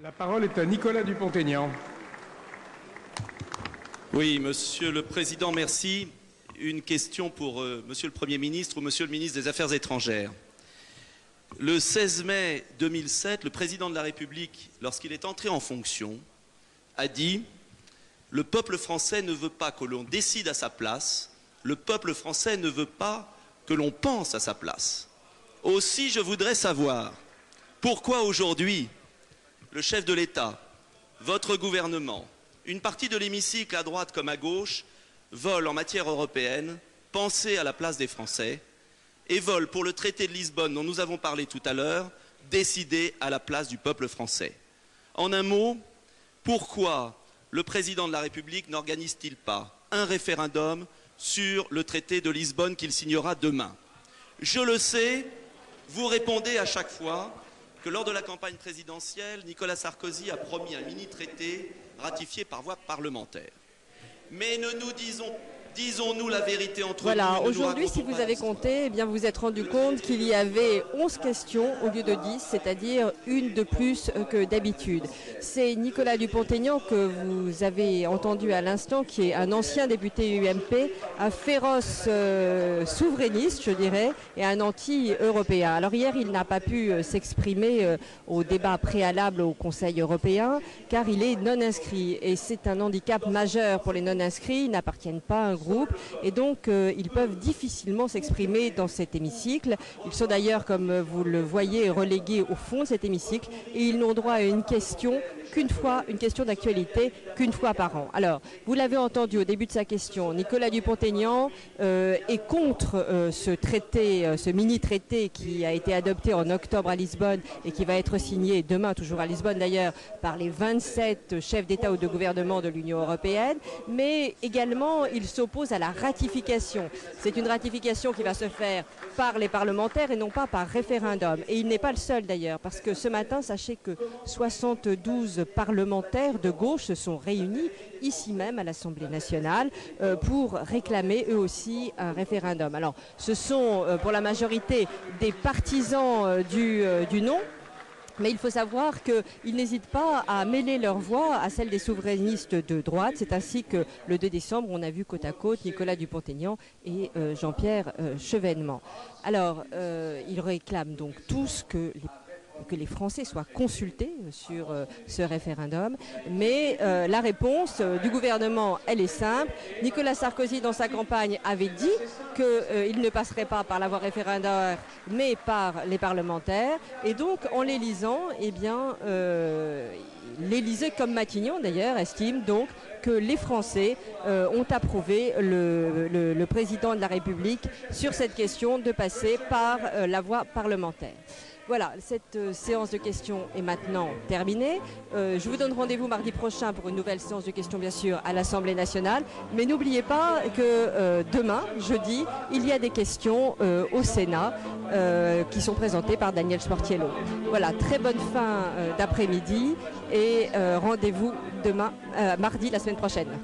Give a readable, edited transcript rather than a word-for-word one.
La parole est à Nicolas Dupont-Aignan. Oui, Monsieur le Président, merci. Une question pour Monsieur le Premier ministre ou Monsieur le ministre des Affaires étrangères. Le 16 mai 2007, le Président de la République, lorsqu'il est entré en fonction, a dit « Le peuple français ne veut pas que l'on décide à sa place, le peuple français ne veut pas que l'on pense à sa place. » Aussi, je voudrais savoir pourquoi aujourd'hui, le chef de l'État, votre gouvernement, une partie de l'hémicycle à droite comme à gauche, veulent en matière européenne penser à la place des Français et veulent, pour le traité de Lisbonne dont nous avons parlé tout à l'heure, décider à la place du peuple français. En un mot, pourquoi le président de la République n'organise-t-il pas un référendum sur le traité de Lisbonne qu'il signera demain? Je le sais, vous répondez à chaque fois que lors de la campagne présidentielle, Nicolas Sarkozy a promis un mini-traité ratifié par voie parlementaire. Mais ne nous disons-nous la vérité entre nous. Voilà, aujourd'hui, si vous avez compté, eh bien, vous êtes rendu compte qu'il y avait 11 questions au lieu de 10, c'est-à-dire une de plus que d'habitude. C'est Nicolas Dupont-Aignan que vous avez entendu à l'instant, qui est un ancien député UMP, un féroce souverainiste, je dirais, et un anti-européen. Alors hier, il n'a pas pu s'exprimer au débat préalable au Conseil européen, car il est non-inscrit. Et c'est un handicap majeur pour les non-inscrits, ils n'appartiennent pas à un groupe, et donc ils peuvent difficilement s'exprimer dans cet hémicycle. Ils sont d'ailleurs, comme vous le voyez, relégués au fond de cet hémicycle, et ils n'ont droit à une question qu'une fois, une question d'actualité qu'une fois par an. Alors, vous l'avez entendu au début de sa question, Nicolas Dupont-Aignan est contre ce traité, ce mini-traité qui a été adopté en octobre à Lisbonne et qui va être signé demain, toujours à Lisbonne d'ailleurs, par les 27 chefs d'État ou de gouvernement de l'Union européenne, mais également il s'oppose à la ratification. C'est une ratification qui va se faire par les parlementaires et non pas par référendum. Et il n'est pas le seul d'ailleurs, parce que ce matin, sachez que 72 parlementaires de gauche se sont réunis ici même à l'Assemblée nationale pour réclamer eux aussi un référendum. Alors, ce sont pour la majorité des partisans du non. Mais il faut savoir qu'ils n'hésitent pas à mêler leur voix à celle des souverainistes de droite. C'est ainsi que le 2 décembre, on a vu côte à côte Nicolas Dupont-Aignan et Jean-Pierre Chevènement. Alors, ils réclament donc tous que les Français soient consultés sur ce référendum. Mais la réponse du gouvernement, elle est simple. Nicolas Sarkozy, dans sa campagne, avait dit qu'il ne passerait pas par la voie référendaire, mais par les parlementaires. Et donc, en l'élisant, eh bien, l'Élysée, comme Matignon d'ailleurs, estime donc que les Français ont approuvé le président de la République sur cette question de passer par la voie parlementaire. Voilà, cette séance de questions est maintenant terminée. Je vous donne rendez-vous mardi prochain pour une nouvelle séance de questions, bien sûr, à l'Assemblée nationale. Mais n'oubliez pas que demain, jeudi, il y a des questions au Sénat qui sont présentées par Daniel Sportiello. Voilà, très bonne fin d'après-midi et rendez-vous demain, mardi, la semaine prochaine.